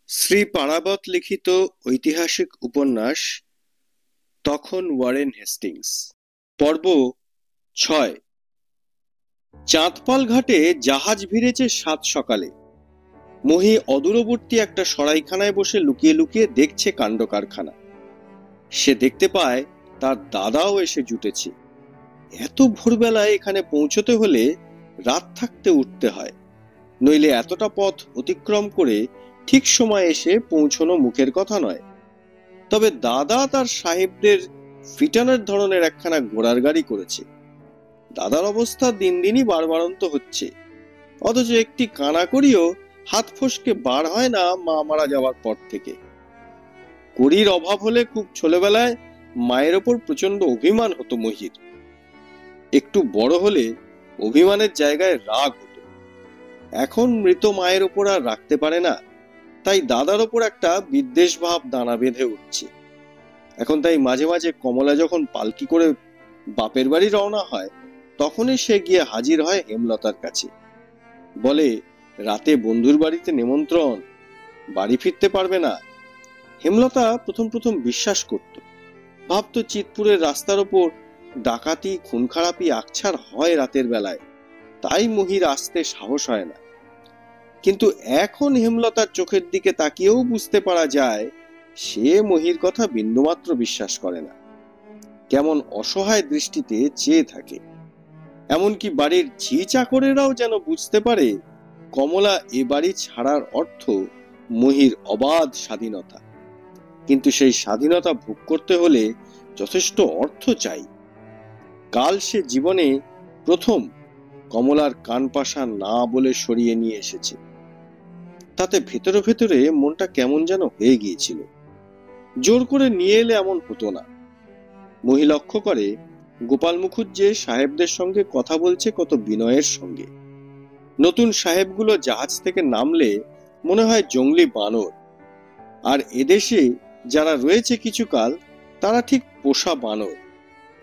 শ্রী পারাবত লিখিত ঐতিহাসিক উপন্যাস তখন ওয়ারেন হেস্টিংস। পর্ব ৬। চাঁদপাল ঘাটে জাহাজ ভিড়েছে সাত সকালে। মহি অদূরবর্তী একটা সরাইখানায় বসে লুকিয়ে লুকিয়ে দেখছে কাণ্ড কারখানা। সে দেখতে পায় তার দাদাও এসে জুটেছে। এত ভোরবেলায় এখানে পৌঁছতে হলে রাত থাকতে উঠতে হয়, নইলে এতটা পথ অতিক্রম করে ঠিক সময় এসে পৌঁছনো মুখের কথা নয়। তবে দাদা তার সাহেবদের ফিটানোর ধরনের একখানা ঘোড়ার গাড়ি করেছে। দাদার অবস্থা দিন দিনই বাড়বাড়ন্ত হচ্ছে, অথচ একটি কানাকড়িও হাত ফসকে বার হয় না মা মারা যাওয়ার পর থেকে। কড়ির অভাব হলে খুব ছোটবেলায় মায়ের ওপর প্রচন্ড অভিমান হতো মহির। একটু বড় হলে অভিমানের জায়গায় রাগ হতো। এখন মৃত মায়ের ওপর আর রাখতে পারে না, তাই দাদার ওপর একটা বিদ্বেষ ভাব দানা বেঁধে উঠছে। এখন তাই মাঝে মাঝে কমলা যখন পালকি করে বাপের বাড়ি রওনা হয়, তখনই সে গিয়ে হাজির হয় হেমলতার কাছে। বলে, রাতে বন্ধুর বাড়িতে নেমন্ত্রণ, বাড়ি ফিরতে পারবে না। হেমলতা প্রথম প্রথম বিশ্বাস করত, ভাবত চিতপুরের রাস্তার ওপর ডাকাতি খুন খারাপি আকছার হয় রাতের বেলায়, তাই মহির আসতে সাহস হয় না। কিন্তু এখন হেমলতার চোখের দিকে তাকিয়েও বুঝতে পারা যায় সে মহির কথা বিন্দুমাত্র বিশ্বাস করে না। কেমন অসহায় দৃষ্টিতে চেয়ে থাকে। এমনকি বাড়ির ঝি চাকরেরাও যেন বুঝতে পারে কমলা এ বাড়ি ছাড়ার অর্থ মহির অবাধ স্বাধীনতা। কিন্তু সেই স্বাধীনতা ভোগ করতে হলে যথেষ্ট অর্থ চাই। কাল সে জীবনে প্রথম কমলার কান পাশা না বলে সরিয়ে নিয়ে এসেছে। তাতে ভেতরে ভেতরে মনটা কেমন যেন হয়ে গিয়েছিল। জোর করে নিয়ে এলে এমন হতো না। মহি লক্ষ্য করে গোপাল মুখুজ্জে সাহেবদের সঙ্গে কথা বলছে কত বিনয়ের সঙ্গে। নতুন সাহেবগুলো জাহাজ থেকে নামলে মনে হয় জঙ্গলি বানর, আর এদেশে যারা রয়েছে কিছুকাল তারা ঠিক পোষা বানর।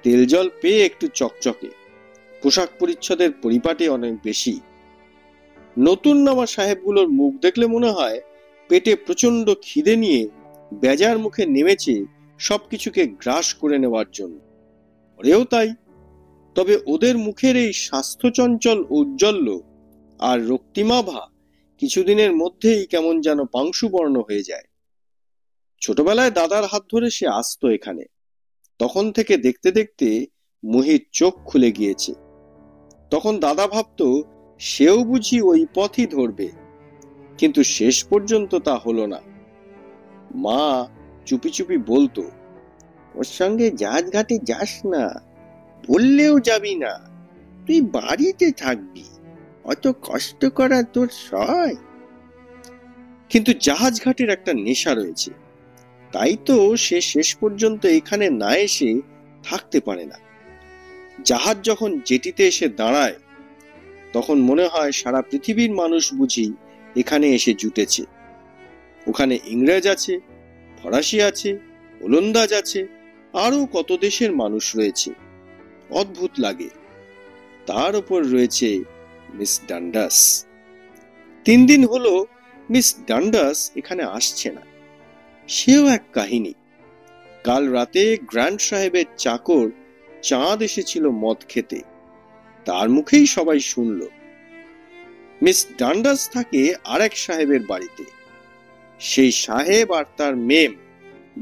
তেল জল পেয়ে একটু চকচকে, পোশাক পরিচ্ছদের পরিপাটি অনেক বেশি। নতুন নামা সাহেবগুলোর মুখ দেখলে মনে হয় পেটে প্রচন্ড খিদে নিয়ে বেজার মুখে নেমেছে সবকিছুকে গ্রাস করে নেওয়ার জন্য। ওরেও তাই। তবে ওদের মুখের এই স্বাস্থ্যচঞ্চল ঔজ্জ্বল্য আর রক্তিমাভা কিছুদিনের মধ্যেই কেমন যেন পাংশুবর্ণ হয়ে যায়। ছোটবেলায় দাদার হাত ধরে সে আসতো এখানে, তখন থেকে দেখতে দেখতে মহির চোখ খুলে গিয়েছে। তখন দাদা ভাবতো সেও বুঝি ওই পথই ধরবে, কিন্তু শেষ পর্যন্ত তা হলো না। মা চুপি চুপি বলতো, ওর সঙ্গে জাহাজ ঘাটে যাস না, বললেও যাবি না, তুই বাড়িতে থাকবি, অত কষ্ট করা তোর সয়। কিন্তু জাহাজ ঘাটের একটা নেশা রয়েছে, তাই তো সে শেষ পর্যন্ত এখানে না এসে থাকতে পারে না। জাহাজ যখন জেটিতে এসে দাঁড়ায়, তখন মনে হয় সারা পৃথিবীর মানুষ বুঝি এখানে এসে জুটেছে। ওখানে ইংরেজ আছে, ফরাসি আছে, ওলন্দাজ আছে, আরো কত দেশের মানুষ রয়েছে। অদ্ভুত লাগে। তার উপর রয়েছে মিস ডান্ডাস। 3 দিন হলো মিস ডান্ডাস এখানে আসছে না। সেও এক কাহিনী। কাল রাতে গ্র্যান্ড সাহেবের চাকর চাঁদ এসেছিল মদ খেতে, তার মুখেই সবাই শুনল। মিস ডান্ডাস থাকে আরেক সাহেবের বাড়িতে। সেই সাহেব আর তার মেম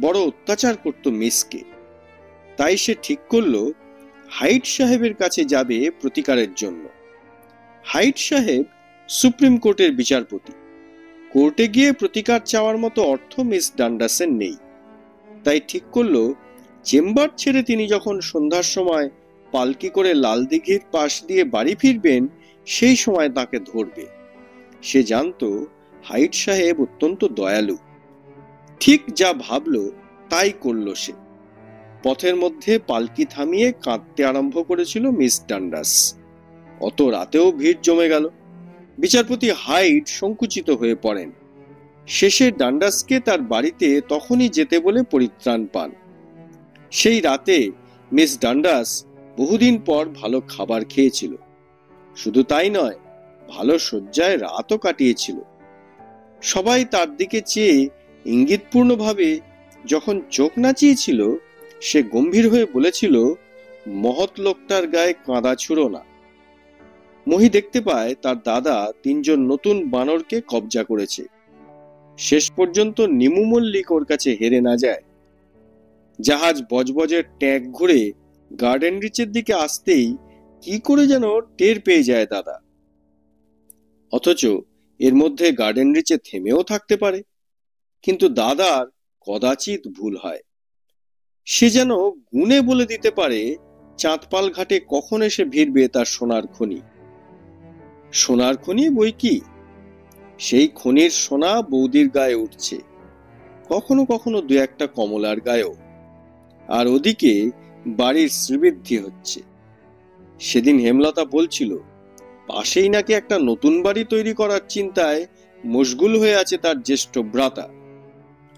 বড় অত্যাচার করত মিসকে। তাই সে ঠিক করলো হাইট সাহেবের কাছে যাবে প্রতিকারের জন্য। হাইট সাহেব সুপ্রিম কোর্টের বিচারপতি। কোর্টে গিয়ে প্রতিকার চাওয়ার মতো অর্থ মিস ডান্ডাসের নেই। তাই ঠিক করলো চেম্বার ছেড়ে তিনি যখন সন্ধ্যার সময় পালকি করে লালদিঘির পাশ দিয়ে বাড়ি ফিরবেন, সেই সময় তাকে ধরবে। সে জানতো হাইট সাহেব অত্যন্ত দয়ালু। ঠিক যা ভাবলো তাই করলো সে। পথের মধ্যে পালকি থামিয়ে কাঁদতে আরম্ভ করেছিল মিস ডান্ডাস। অত রাতেও ভিড় জমে গেল। বিচারপতি হাইট সংকুচিত হয়ে পড়েন। শেষে ডান্ডাসকে তার বাড়িতে তখনই যেতে বলে পরিত্রাণ পান। সেই রাতে মিস ডান্ডাস বহুদিন পর ভালো খাবার খেয়েছিল। শুধু তাই নয়, ভালো শয্যায় রাতও কাটিয়েছিল। সবাই তার দিকে চেয়ে ইঙ্গিতপূর্ণভাবে যখন চোখ নাচিয়েছিল, সে গম্ভীর হয়ে বলেছিল, মহৎ লোকটার গায়ে কাঁদা ছুঁড়ো না। মহি দেখতে পায় তার দাদা তিনজন নতুন বানরকে কবজা করেছে। শেষ পর্যন্ত নিমু মল্লিক ওর কাছে হেরে না যায়। জাহাজ বজবজের ট্যাঙ্ক ঘুরে গার্ডেন রিচের দিকে আসতেই কি করে যেন টের পেয়ে যায় দাদা। অথচ এর মধ্যে গার্ডেন রিচে থেমেও থাকতে পারে, কিন্তু দাদার কদাচিৎ ভুল হয়। সে যেন গুণে বলে দিতে পারে চাঁদপাল ঘাটে কখন এসে ভিড়বে তার সোনার খনি। সোনার খনি বই কি, সেই খনির সোনা বৌদির গায়ে উঠছে, কখনো কখনো দু একটা কমলার গায়েও। আর ওদিকে বাড়ির শ্রীবৃদ্ধি হচ্ছে। সেদিন হেমলতা বলছিল, পাশেই নাকি একটা নতুন বাড়ি তৈরি করার চিন্তায় মশগুল হয়ে আছে তার জ্যেষ্ঠ ভ্রাতা।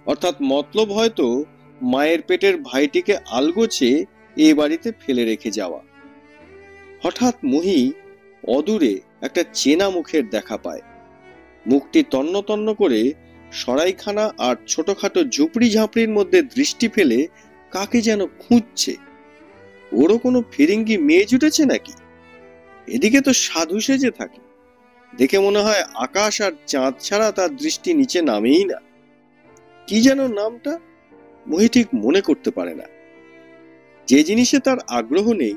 অর্থাৎ মতলব হয়তো মায়ের পেটের ভাইটিকে আলগোছে এ বাড়িতে ফেলে রেখে যাওয়া। হঠাৎ মহি অদূরে একটা চেনা মুখের দেখা পায়। মুখটি তন্ন তন্ন করে সরাইখানা আর ছোটখাটো ঝুপড়ি ঝাঁপড়ির মধ্যে দৃষ্টি ফেলে কাকে যেন খুঁজছে। ওরও কোনো ফিরিঙ্গি মেয়ে জুটেছে নাকি? এদিকে তো সাধু সেজে থাকে, দেখে মনে হয় আকাশ আর চাঁদ ছাড়া তার দৃষ্টি নিচে নামেই না। কি যেন নামটা, মহি ঠিক মনে করতে পারে না। যে জিনিসে তার আগ্রহ নেই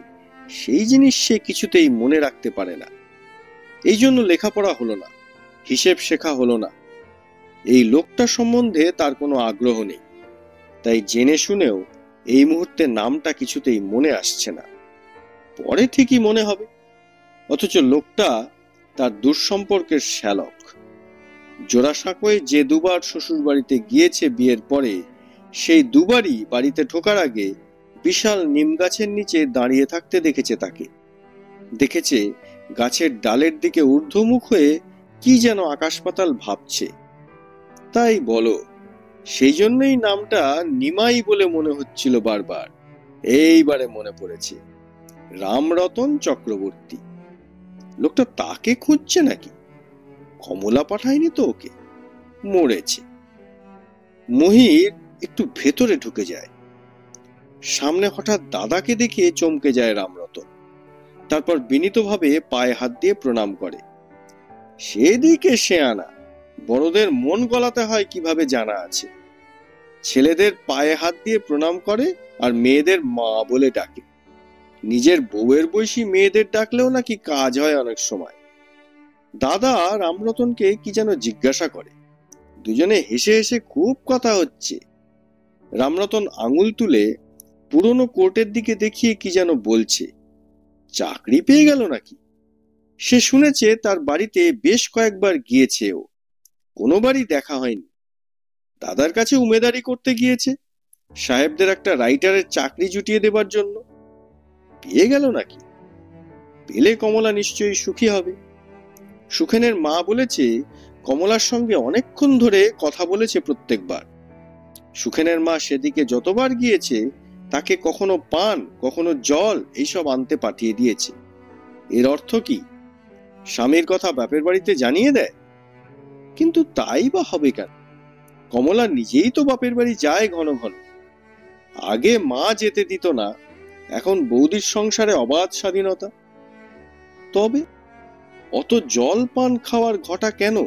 সেই জিনিস সে কিছুতেই মনে রাখতে পারে না। এই জন্য লেখাপড়া হলো না, হিসেব শেখা হলো না। এই লোকটা সম্বন্ধে তার কোনো আগ্রহ নেই, তাই জেনে শুনেও এই মুহূর্তে নামটা কিছুতেই মনে আসছে না। পরে ঠিকই মনে হবে। অথচ লোকটা তার দুঃসম্পর্কের শ্যালক। জোড়াসাঁকোয় যে দুবার শ্বশুর বাড়িতে গিয়েছে বিয়ের পরে, সেই দুবারই বাড়িতে ঢোকার আগে বিশাল নিম গাছের নিচে দাঁড়িয়ে থাকতে দেখেছে তাকে। দেখেছে গাছের ডালের দিকে ঊর্ধ্বমুখ হয়ে কি যেন আকাশ পাতাল ভাবছে। তাই বলো, সেই জন্যই নামটা নিমাই বলে মনে হচ্ছিল বারবার। এইবারে মনে পড়েছে, রামরতন চক্রবর্তী। লোকটা তাকে খুঁজছে নাকি? কমলা পাঠায়নি তো ওকে? মরেছে। মহির একটু ভেতরে ঢুকে যায়। সামনে হঠাৎ দাদাকে দেখে চমকে যায় রামরতন। তারপর বিনীতভাবে পায়ে হাত দিয়ে প্রণাম করে। সেদিকে সে আনা, বড়দের মন গলাতে হয় কিভাবে জানা আছে। ছেলেদের পায়ে হাত দিয়ে প্রণাম করে আর মেয়েদের মা বলে ডাকে। নিজের বউয়ের বয়সী মেয়েদের ডাকলেও নাকি কাজ হয় অনেক সময়। দাদা রামরতনকে কি যেন জিজ্ঞাসা করে। দুজনে হেসে হেসে খুব কথা হচ্ছে। রামরতন আঙুল তুলে পুরনো কোর্টের দিকে দেখিয়ে কি যেন বলছে। চাকরি পেয়ে গেল নাকি? সে শুনেছে তার বাড়িতে বেশ কয়েকবার গিয়েছে ও, কোনোবারই দেখা হয়নি। দাদার কাছে উমেদারি করতে গিয়েছে, সাহেবদের একটা রাইটারের চাকরি জুটিয়ে দেবার জন্য। পেয়ে গেল নাকি? পেলে কমলা নিশ্চয়ই সুখী হবে। সুখেনের মা বলেছে কমলার সঙ্গে অনেকক্ষণ ধরে কথা বলেছে প্রত্যেকবার। সুখেনের মা সেদিকে যতবার গিয়েছে তাকে কখনো পান কখনো জল এইসব আনতে পাঠিয়ে দিয়েছে। এর অর্থ কি? স্বামীর কথা বাপের বাড়িতে জানিয়ে দেয়। কিন্তু তাই বা হবে কেন? কমলা নিজেই তো বাপের বাড়ি যায় ঘন ঘন। আগে মা যেতে দিত না, এখন বৌদির সংসারে অবাধ স্বাধীনতা। তবে অত জল পান খাওয়ার ঘটা কেন?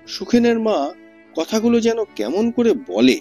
সুখেনের মা কথাগুলো যেন কেমন করে বলে।